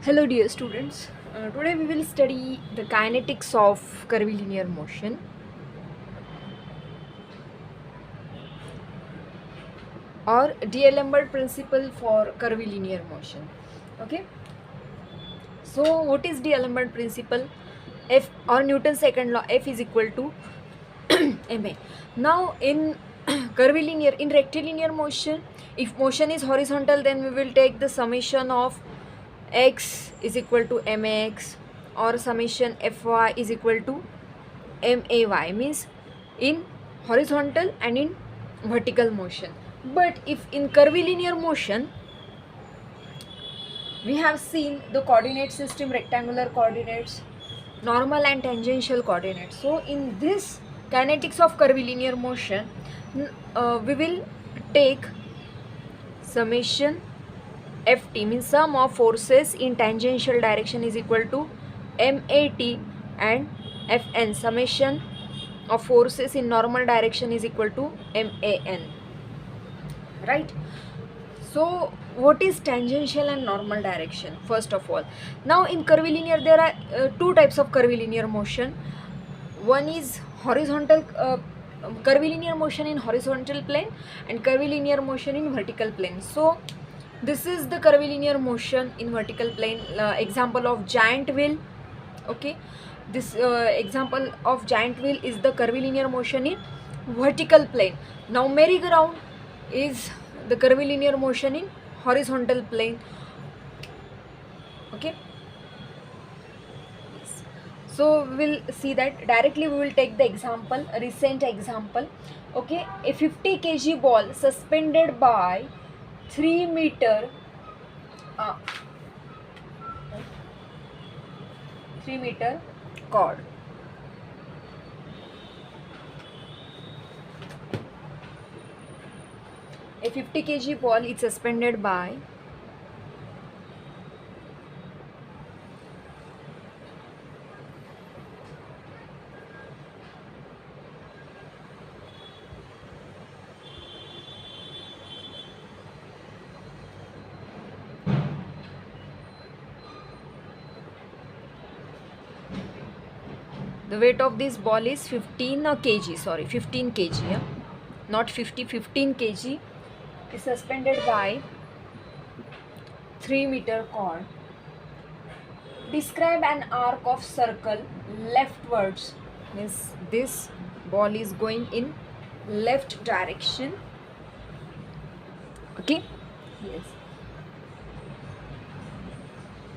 Hello dear students, today we will study the kinetics of curvilinear motion or D'Alembert principle for curvilinear motion. Okay, so what is D'Alembert principle? F or Newton's second law, F is equal to ma. Now in curvilinear, in rectilinear motion, if motion is horizontal, then we will take the summation of x is equal to max or summation fy is equal to may, means in horizontal and in vertical motion. But if in curvilinear motion, we have seen the coordinate system, rectangular coordinates, normal and tangential coordinates. So in this kinetics of curvilinear motion, we will take summation ft, means sum of forces in tangential direction, is equal to mat, and fn, summation of forces in normal direction, is equal to man, right? So what is tangential and normal direction? First of all, now in curvilinear there are two types of curvilinear motion. One is horizontal curvilinear motion in horizontal plane and curvilinear motion in vertical plane. So this is the curvilinear motion in vertical plane, example of giant wheel. Okay, this example of giant wheel is the curvilinear motion in vertical plane. Now merry-go-round is the curvilinear motion in horizontal plane. Okay, so we will see that directly. We will take the example, a recent example. Okay, a 50 kg ball suspended by 3 meter 3 meter cord. A 50 kg ball is suspended by the weight of this ball is 15 kg, sorry 15 kg, yeah? Not 50, 15 kg is suspended by 3 meter cord. Describe an arc of circle leftwards, means this ball is going in left direction. Okay, yes.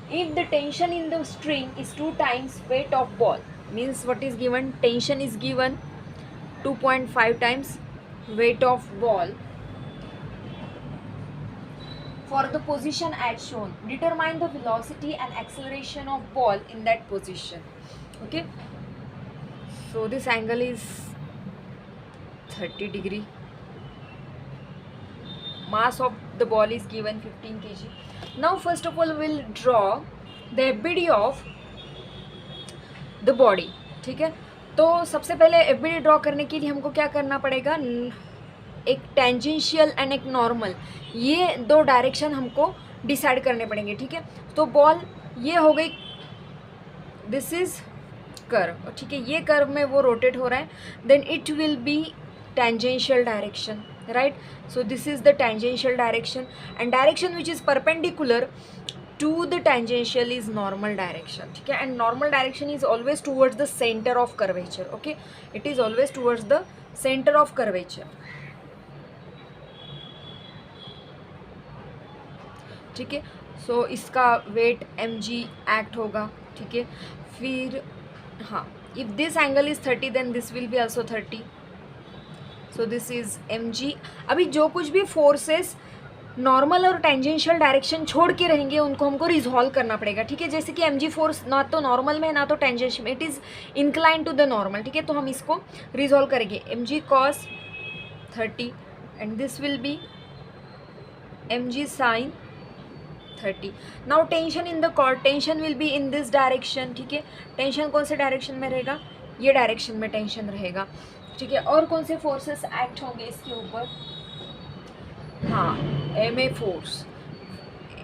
If the tension in the string is 2 times weight of ball, means what is given? Tension is given 2.5 times weight of ball. For the position as shown, determine the velocity and acceleration of ball in that position. Okay, so this angle is 30 degree. Mass of the ball is given 15 kg. Now first of all we will draw the FBD of the body. ठीक है, तो सबसे पहले FBD draw करने के लिए हमको क्या करना पड़ेगा? एक टेंजेंशियल एंड एक नॉर्मल, ये दो डायरेक्शन हमको डिसाइड करने पड़ेंगे. ठीक है, तो बॉल ये हो गई, दिस इज कर्व. ठीक है, ये कर्व में वो रोटेट हो रहा है, then it will be tangential direction, right? So this is the tangential direction, and direction which is perpendicular to the tangential is normal direction. ठीक है, and normal direction is always towards the center of curvature. Okay, it is always towards the center of curvature. ठीक है, so इसका weight mg act होगा. ठीक है, फिर हाँ, if this angle is 30 then this will be also 30. So this is mg. अभी जो कुछ भी फोर्सेस नॉर्मल और टेंजेंशियल डायरेक्शन छोड़ के रहेंगे उनको हमको रिजॉल्व करना पड़ेगा. ठीक है, जैसे कि mg फोर्स ना तो नॉर्मल में ना तो टेंजेंशियल में, it is incline to the normal. ठीक है, तो हम इसको रिजॉल्व करेंगे. mg cos 30 and this will be mg sin 30. Now tension in the cord, tension will be in this direction. ठीक है, टेंशन कौन से डायरेक्शन में रहेगा? ये डायरेक्शन में टेंशन रहेगा. ठीक है, और कौन से फोर्सेस एक्ट होंगे इसके ऊपर? हाँ, M A force.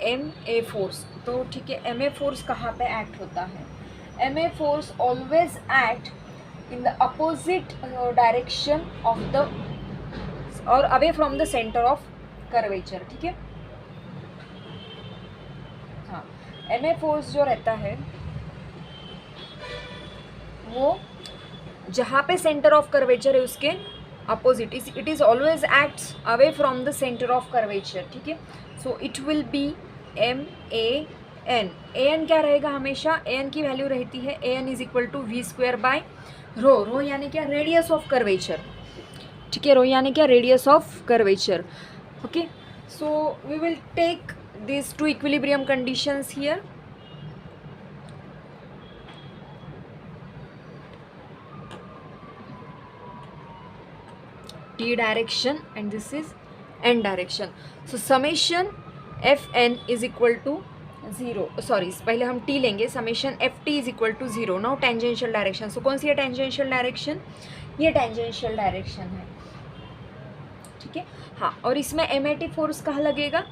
M A force, तो ठीक है एम ए फोर्स कहाँ पे एक्ट होता है? M A force always act in the opposite direction of the और away from the centre of curvature, ठीक है। हाँ, एम ए फोर्स जो रहता है वो जहाँ पे सेंटर ऑफ कर्वेचर है उसके opposite, it is always acts away from the centre of curvature, ठीक है। So it will be M A N. A N क्या रहेगा हमेशा? ए एन की वैल्यू रहती है A N is equal to V square by rho. Rho यानी क्या? रेडियस ऑफ कर्वेचर, ठीक है। रो यानी क्या? Radius of curvature, okay. So we will take these two equilibrium conditions here. T direction and this is N direction. So summation Fn is equal to 0. Sorry, पहले हम T लेंगे. Summation Ft is equal to 0. Now tangential direction. So कौन सी है tangential direction? ये tangential direction है, ठीक है। हाँ, और इसमें एमेटिव फोर्स कहाँ लगेगा?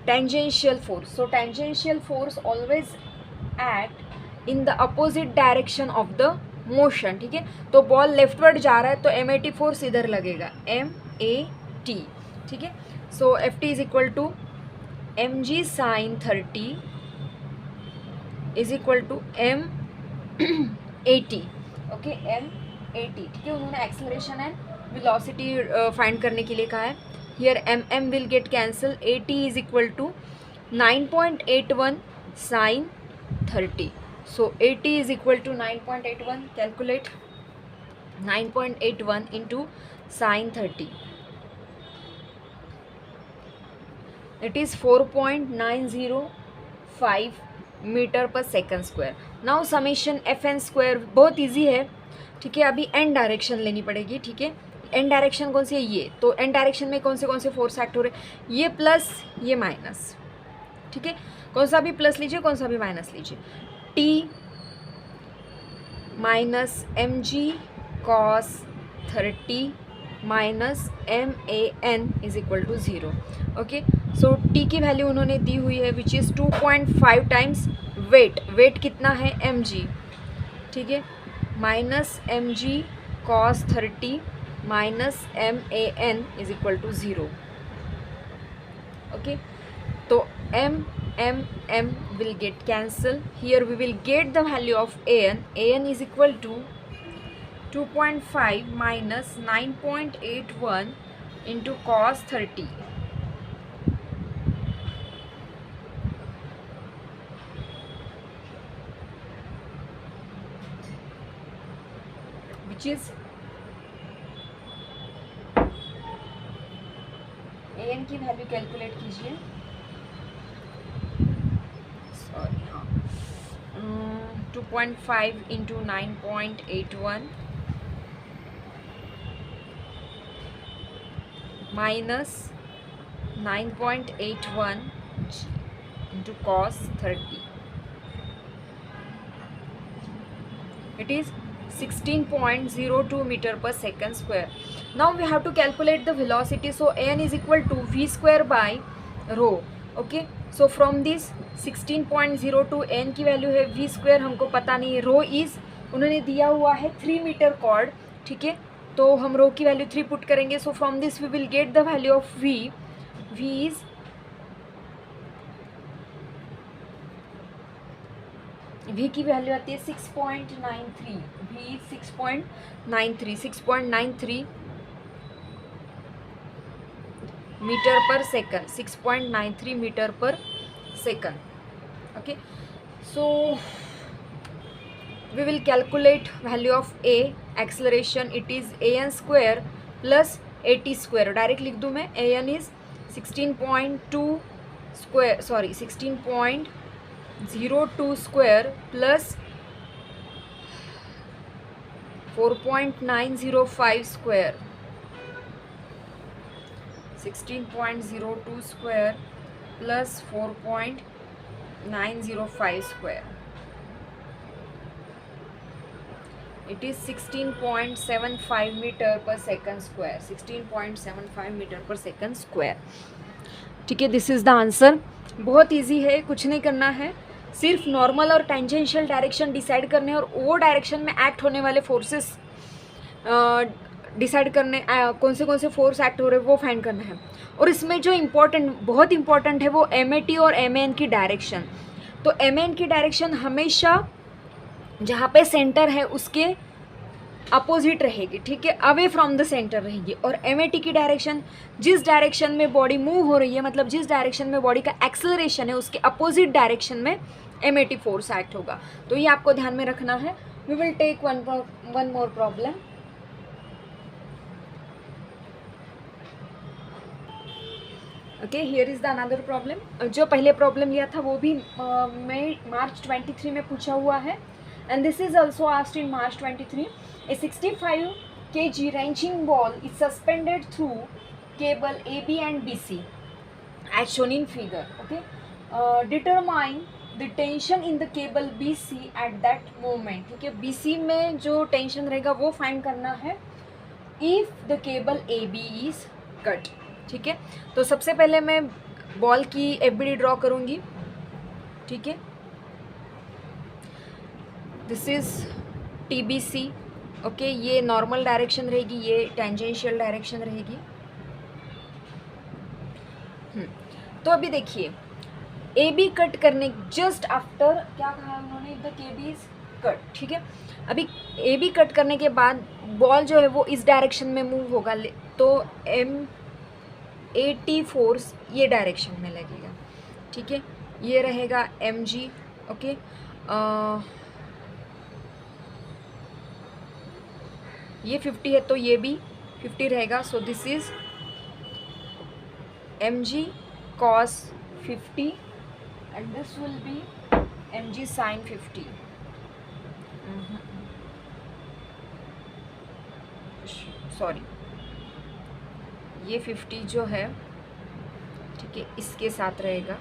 tangential force. So tangential force always act in the opposite direction of the motion, ठीक है। तो बॉल लेफ्टवर्ड जा रहा है तो एम ए टी फोर्स इधर लगेगा, एम ए टी, ठीक है। So F T is equal to M G sine 30 is equal to M A T, okay, M A T, ठीक है। उन्होंने एक्सेलरेशन एंड वेलोसिटी फाइंड करने के लिए कहा है। Here mm will get cancelled. AT is equal to 9.81 sin 30. So AT is equal to 9.81. Calculate 9.81 into sin 30. It is 4.905 metre per second square. Now summation F N square बहुत easy है, ठीक है। अभी एन डायरेक्शन लेनी पड़ेगी, ठीक है। N direction कौन सी है? ये। तो एन डायरेक्शन में कौन से फोर्स एक्ट हो रहे हैं? ये प्लस, ये माइनस, ठीक है। कौन सा भी प्लस लीजिए, कौन सा भी माइनस लीजिए। T minus M G cos 30 minus M A N is equal to 0, okay. So T की वैल्यू उन्होंने दी हुई है which is 2.5 times weight. Weight कितना है? एम जी, ठीक है, minus M G cos 30 minus M A N is equal to 0, okay. तो M M M will get cancel. Here we will get the value of A N is equal to 2.5 minus 9.81 into cos 30, which is N की value calculate कीजिए. Sorry, हाँ, 2.5 into 9.81 minus 9.81 into cos 30. It is 16.02 meter per second square. Now we have to calculate the velocity. So an is equal to v square by rho. Okay. So from this 16.02 n की value है, v square हमको पता नहीं है, rho is उन्होंने दिया हुआ है 3 मीटर कॉर्ड, ठीक है। तो हम rho की वैल्यू 3 पुट करेंगे. So from this we will get the value of v. v is v की वैल्यू आती है 6.93. v is 6.93 metre per second, 6.93 metre per second. Okay, so we will calculate value of a acceleration. It is an square plus at square. Direct लिख दूँ मैं. an is 16.02 square plus 4.905 square. 16.02 square plus 4.905 square. It is 16.75 meter per second square. 16.75 meter per second square. ठीक है, this is the answer. बहुत easy है, कुछ नहीं करना है, सिर्फ नॉर्मल और टेंजेंशियल डायरेक्शन डिसाइड करने और वो डायरेक्शन में एक्ट होने वाले फोर्सेस डिसाइड करने, कौन से फोर्स एक्ट हो रहे हैं वो फाइंड करना है। और इसमें जो बहुत इंपॉर्टेंट है वो MAT और MAN की डायरेक्शन। तो MAN की डायरेक्शन हमेशा जहाँ पे सेंटर है उसके अपोजिट रहेगी, ठीक है, अवे फ्रॉम द सेंटर रहेगी। और MAT की डायरेक्शन जिस डायरेक्शन में बॉडी मूव हो रही है, मतलब जिस डायरेक्शन में बॉडी का एक्सेलरेशन है उसके अपोजिट डायरेक्शन में MAT फोर्स एक्ट होगा। तो ये आपको ध्यान में रखना है। We will take one more problem. Okay, here is the another problem. जो पहले प्रॉब्लम लिया था वो भी मार्च 23 में पूछा हुआ है, and this is also asked in March 23. A 65 kg wrenching ball is suspended through cable AB and BC as shown in figure. Okay, determine the tension in the cable BC at that moment. ठीक है, BC में जो tension रहेगा वो find करना है if the cable AB is cut. ठीक है, तो सबसे पहले मैं बॉल की FBD ड्रॉ करूँगी। ठीक है, दिस इज़ TBC। ओके, ये नॉर्मल डायरेक्शन रहेगी, ये टेंजेंशियल डायरेक्शन रहेगी। तो अभी देखिए AB कट करने जस्ट आफ्टर क्या कहा उन्होंने, द KB इज कट। ठीक है, अभी AB कट करने के बाद बॉल जो है वो इस डायरेक्शन में मूव होगा, तो MAT फोर्स ये डायरेक्शन में लगेगा। ठीक है, ये रहेगा MG। ओके, ये 50 है तो ये भी 50 रहेगा। So this is MG cos 50 and this will be MG sin 50। Sorry, ये 50 जो है, ठीक है, इसके साथ रहेगा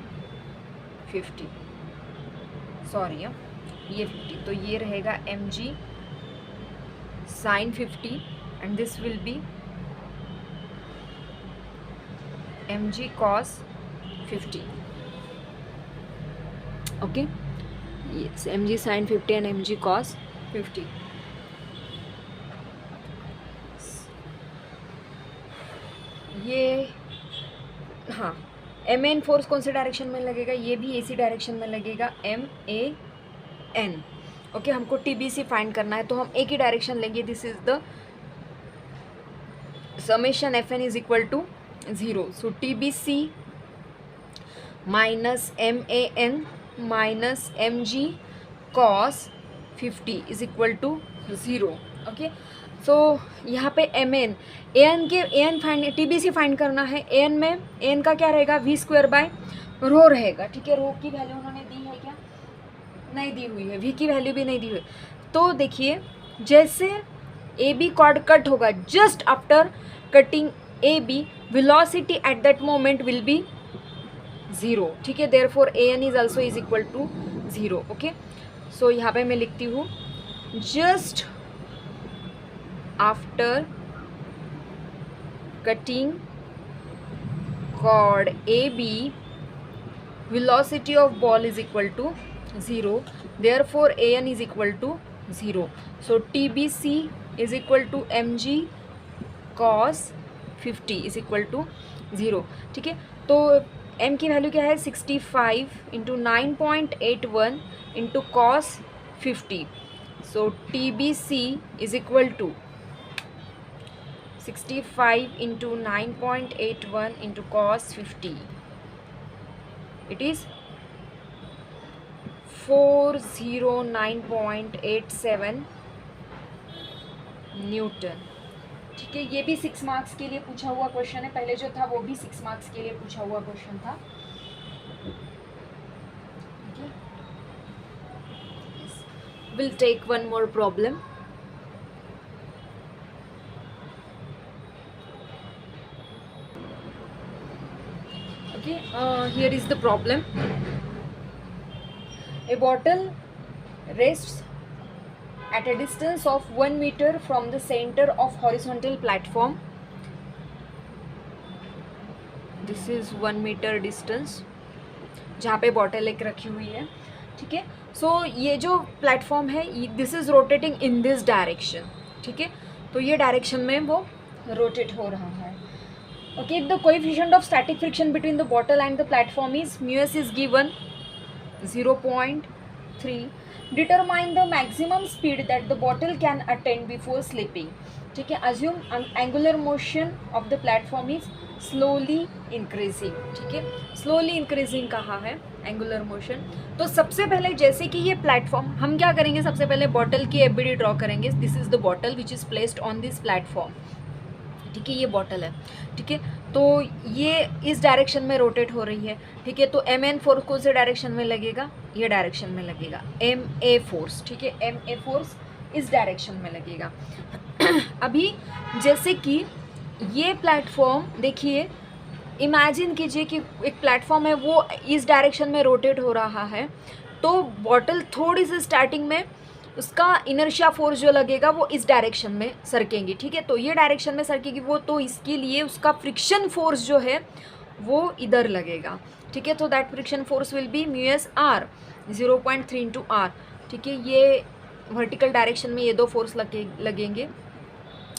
50, सॉरी ये 50, तो ये रहेगा MG sin 50 and this will be MG cos 50। okay, yes, MG sin 50 and MG cos 50। ये हाँ, MAN फोर्स कौन से डायरेक्शन में लगेगा, ये भी इसी डायरेक्शन में लगेगा, MAN। ओके, हमको TBC फाइंड करना है तो हम एक ही डायरेक्शन लेंगे। This is the summation FN is equal to 0। So TBC माइनस MAN माइनस MG cos 50 is equal to 0। Okay, so यहाँ पे AN फाइंड, TBC फाइंड करना है। AN में AN का क्या रहेगा, V² रहेगा। ठीक है, रो की वैल्यू उन्होंने दी है क्या, नहीं दी हुई है, V की वैल्यू भी नहीं दी हुई। तो देखिए जैसे AB कॉर्ड कट होगा, just after cutting AB velocity at that moment will be 0। ठीक है, therefore AN is also is equal to 0। Okay, so यहाँ पे मैं लिखती हूँ just after cutting chord AB velocity of ball is equal to 0, therefore AN is equal to 0। so TBC is equal to MG cos 50 is equal to 0। ठीक है, तो M की value क्या है, 65 into 9.81 into cos 50। So TBC is equal to 65 into 9.81 into cos 50, it is 409.87 Newton. ठीक है, ये भी 6 मार्क्स के लिए पूछा हुआ क्वेश्चन है, पहले जो था वो भी 6 मार्क्स के लिए पूछा हुआ क्वेश्चन था। Will take one more problem. Okay, here is the problem. A bottle rests at a distance of 1 meter from the center of horizontal platform. This is 1 metre distance जहाँ पे बॉटल एक रखी हुई है, ठीक है। सो ये जो प्लेटफॉर्म है this is rotating in this direction, ठीक है। तो ये डायरेक्शन में वो रोटेट हो रहा है। Okay, the coefficient of static friction between the bottle and the platform is μs is given 0.3. Determine the maximum speed that the bottle can attain before slipping, ठीक है। Assume angular motion of the platform is slowly increasing, ठीक है। Slowly increasing कहा है angular motion. तो सबसे पहले जैसे कि ये प्लेटफॉर्म, हम क्या करेंगे, सबसे पहले बॉटल की एफबीडी ड्रॉ करेंगे। This is the bottle which is placed on this platform, ठीक है। ये बॉटल है, ठीक है। तो ये इस डायरेक्शन में रोटेट हो रही है, ठीक है। तो एम एन फोर्स कौन से डायरेक्शन में लगेगा, ये डायरेक्शन में लगेगा, एम ए फोर्स, ठीक है। एम ए फोर्स इस डायरेक्शन में लगेगा। अभी जैसे कि ये प्लेटफॉर्म देखिए, इमेजिन कीजिए कि एक प्लेटफॉर्म है वो इस डायरेक्शन में रोटेट हो रहा है, तो बॉटल थोड़ी सी स्टार्टिंग में उसका इनर्शिया फोर्स जो लगेगा वो इस डायरेक्शन में सरकेंगी, ठीक है। तो ये डायरेक्शन में सरकेगी वो, तो इसके लिए उसका फ्रिक्शन फोर्स जो है वो इधर लगेगा, ठीक है। तो that friction force will be μs r 0.3 into R, ठीक है। ये वर्टिकल डायरेक्शन में ये दो फोर्स लगेंगे,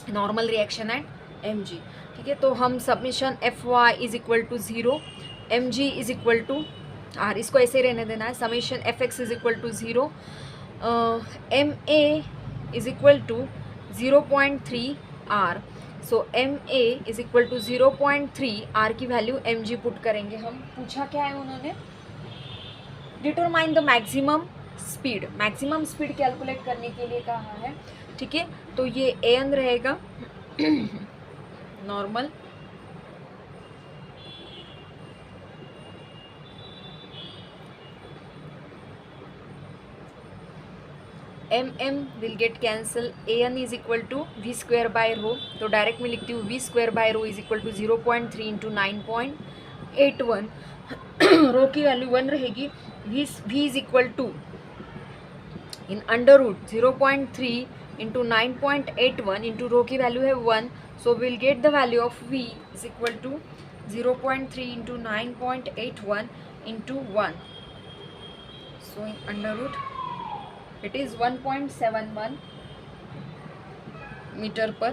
नॉर्मल रिएक्शन एंड mg, ठीक है। तो हम summation Fy is equal to 0, mg is equal to r, इसको ऐसे रहने देना है। समेशन Fx is equal to 0, ma is equal to 0.3 r। So ma is equal to 0.3 r की वैल्यू mg पुट करेंगे हम। पूछा क्या है उन्होंने, determine the maximum speed, maximum speed calculate करने के लिए कहा है, ठीक है। तो ये an रहेगा normal, mm will get cancel, an is equal to V square by rho, तो डायरेक्ट में लिखती हूँ V square by rho is equal to 0.3 into 9.81, rho की वैल्यू 1 रहेगी, v is equal to in under root 0.3 into 9.81 into rho की value है 1, so we'll get the value of v is equal to 0.3 into 9.81 into 1, so in under root it is 1.71 meter per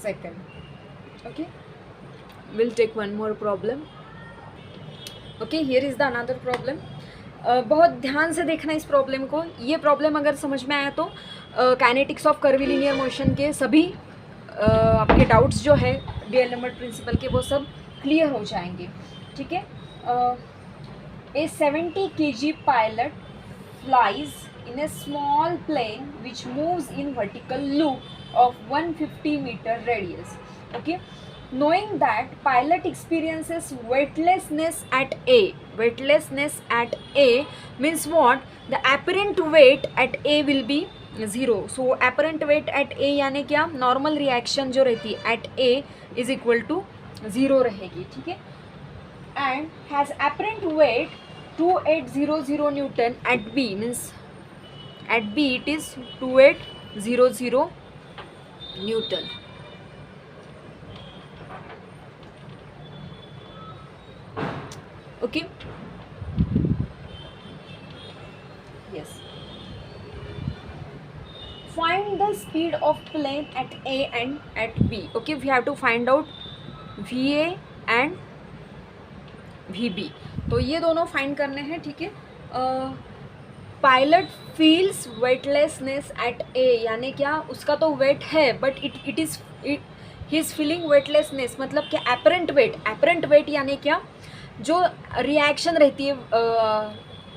second. Okay, we'll take one more problem. Okay, here is the another problem. बहुत ध्यान से देखना इस problem को। ये problem अगर समझ में आया तो काइनेटिक्स ऑफ कर्वीलिनियर मोशन के सभी आपके डाउट्स जो है डीएलएमएट प्रिंसिपल के वो सब क्लियर हो जाएंगे, ठीक है। A 70 kg pilot flies in a small plane which moves in vertical loop of 150 metre radius, okay. Knowing that pilot experiences weightlessness at A, weightlessness at A means what? The apparent weight at A will be 0. So apparent weight at A यानी क्या, normal reaction जो रहती है at A is equal to 0 रहेगी, ठीक है। And has apparent weight 2800 newton at B, means at B it is 2800 newton. Okay, yes, find the speed of plane at A and at B. Okay, we have to find out VA and VB, तो ये दोनों find करने हैं, ठीक है। Pilot feels weightlessness eight ए, यानी क्या, उसका तो वेट है but it is he is feeling weightlessness, मतलब क्या, एपरेंट वेट, एपरेंट वेट यानी क्या, जो रिएक्शन रहती है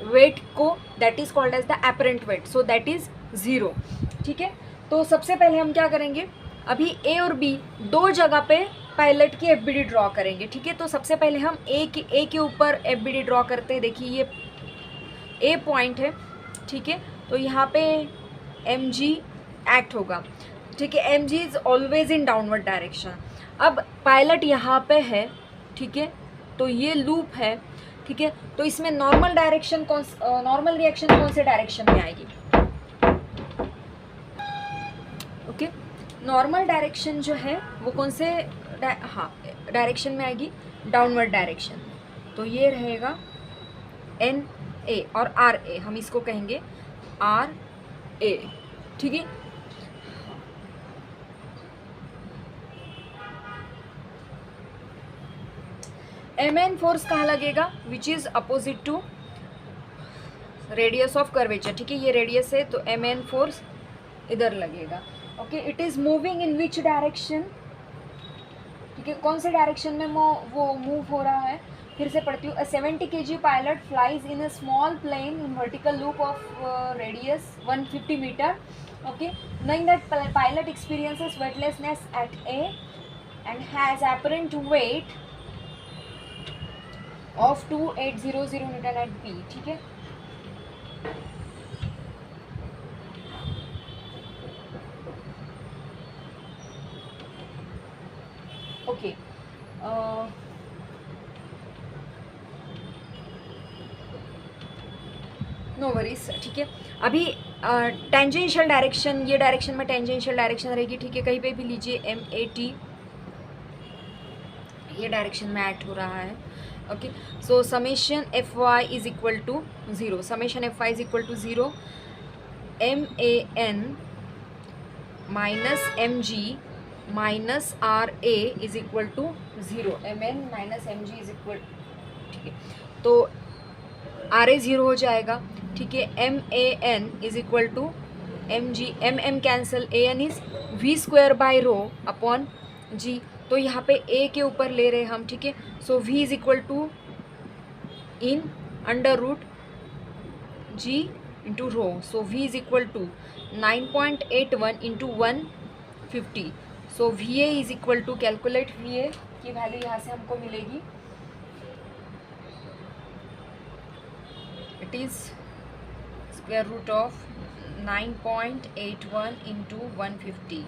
वेट को, that is called as the apparent weight, so that is 0, ठीक है। तो सबसे पहले हम क्या करेंगे, अभी ए और बी दो जगह पे पायलट की एफबीडी ड्रॉ करेंगे, ठीक है। तो सबसे पहले हम ए के ऊपर एफबीडी ड्रॉ करते हैं। देखिए ये ए पॉइंट है, ठीक है। तो यहाँ पे एम जी एक्ट होगा, ठीक है। M G is always in downward direction. अब पायलट यहाँ पे है, ठीक है, तो ये लूप है, ठीक है। तो इसमें नॉर्मल डायरेक्शन नॉर्मल रिएक्शन कौन से डायरेक्शन में आएगी, ओके। नॉर्मल डायरेक्शन जो है वो कौन से डायरेक्शन में आएगी, डाउनवर्ड डायरेक्शन में। तो ये रहेगा एन ए और आर ए, हम इसको कहेंगे आर ए, ठीक है। एम एन फोर्स कहाँ लगेगा, which is opposite to radius of curvature, ठीक है। ये रेडियस है तो एम एन फोर्स इधर लगेगा। Okay, it is moving in which direction, ठीक है, कौन से डायरेक्शन में वो मूव हो रहा है। फिर से पढ़ती हूँ। 70 kg pilot flies in a small plane in vertical loop of radius 150 metre. Okay, knowing that pilot experiences weightlessness at A and has apparent weight of 2800 Newton at B, ठीक है। ओके, नो वरीज, ठीक है। अभी tangential direction, ये direction में tangential direction रहेगी, ठीक है। कहीं पे भी लीजिए एम ए टी, ये डायरेक्शन में ऐड हो रहा है। Okay, so summation F Y is equal to 0, summation F Y is equal to 0 M A N minus M G minus R A is equal to 0, M N minus M G is equal, ठीक है। तो R A 0 हो जाएगा, ठीक है। M A N is equal to M G, M M cancel, A N is V square by rho upon G. तो यहाँ पे ए के ऊपर ले रहे हम, ठीक है। So V is equal to in under root G into रो, so V is equal to 9.81 into 150। So V A is equal to, calculate V A की वैल्यू यहाँ से हमको मिलेगी, it is square root of 9.81 into 150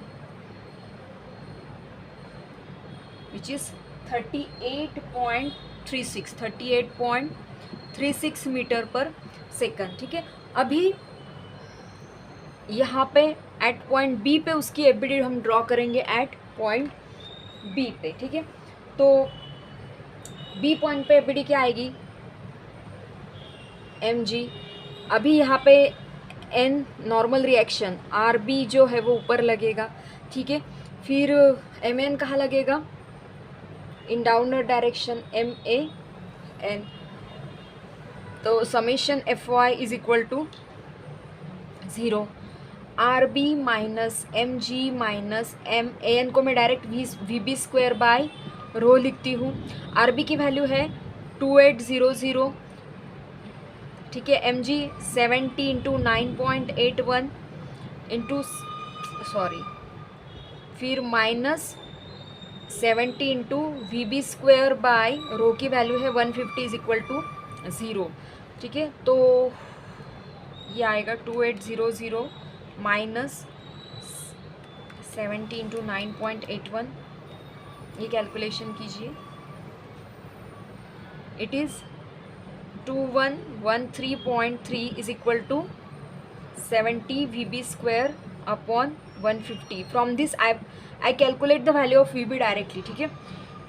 which is 38.36 metre per second, ठीक है। अभी यहाँ पे एट पॉइंट बी पे उसकी एबीडी हम ड्रॉ करेंगे एट पॉइंट बी पे, ठीक है। तो बी पॉइंट पे एबीडी क्या आएगी, एम जी। अभी यहाँ पे N normal reaction, R B जो है वो ऊपर लगेगा, ठीक है। फिर एम एन कहाँ लगेगा, in downward direction M A N. तो summation F Y is equal to 0 R B minus M G minus M A N को मैं direct V B square by rho लिखती हूँ। आर बी की value है 2800, ठीक है। M G 70 into 9.81 into sorry, फिर minus 70 into V B square by rho की वैल्यू है 150 इज इक्वल टू 0, ठीक है। तो ये आएगा 2800 माइनस 70 इंटू 9.81, ये कैलकुलेशन कीजिए, it is 2113.3 is equal to 70 V B square upon 150। From this I calculate the value of V B directly, ठीक है।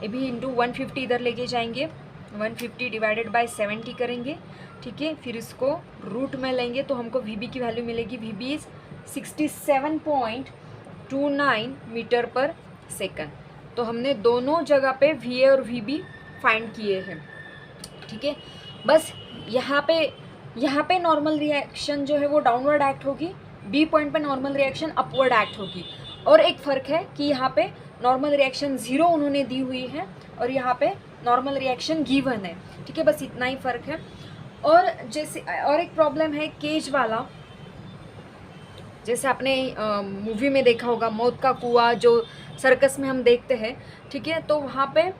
ये भी इंटू 150 इधर लेके जाएंगे, 150 डिवाइडेड बाय 70 करेंगे, ठीक है। फिर इसको रूट में लेंगे तो हमको वी बी की वैल्यू मिलेगी, we B is 67.29 metre per second. तो हमने दोनों जगह पे वी ए और वी बी फाइंड किए हैं, ठीक है। बस यहाँ पे नॉर्मल रिएक्शन जो है वो डाउनवर्ड एक्ट होगी, बी पॉइंट पे नॉर्मल रिएक्शन अपवर्ड एक्ट होगी। और एक फ़र्क है कि यहाँ पे नॉर्मल रिएक्शन 0 उन्होंने दी हुई है और यहाँ पे नॉर्मल रिएक्शन गिवन है, ठीक है। बस इतना ही फ़र्क है। और जैसे और एक प्रॉब्लम है केज वाला, जैसे आपने मूवी में देखा होगा मौत का कुआं जो सर्कस में हम देखते हैं, ठीक है। तो वहाँ पे,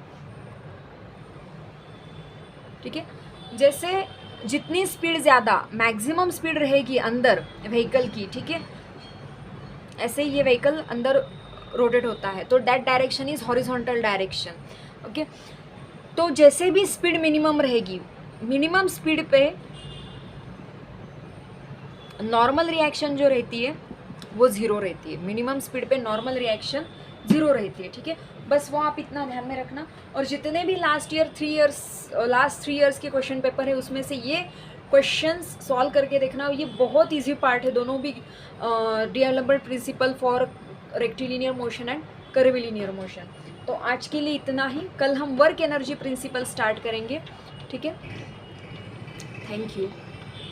ठीक है, जैसे जितनी स्पीड ज़्यादा मैक्सिमम स्पीड रहेगी अंदर व्हीकल की, ठीक है, ऐसे ही ये व्हीकल अंदर रोटेट होता है, तो that direction is horizontal direction, okay. तो जैसे भी स्पीड मिनिमम रहेगी, मिनिमम स्पीड पे नॉर्मल रिएक्शन जो रहती है वो 0 रहती है, मिनिमम स्पीड पे नॉर्मल रिएक्शन 0 रहती है, ठीक है। बस वो आप इतना ध्यान में रखना। और जितने भी लास्ट 3 इयर्स के क्वेश्चन पेपर है उसमें से ये क्वेश्चंस सॉल्व करके देखना। ये बहुत इजी पार्ट है, दोनों भी D'Alembert principle for rectilinear motion and curvilinear motion. तो आज के लिए इतना ही, कल हम वर्क एनर्जी प्रिंसिपल स्टार्ट करेंगे, ठीक है। Thank you.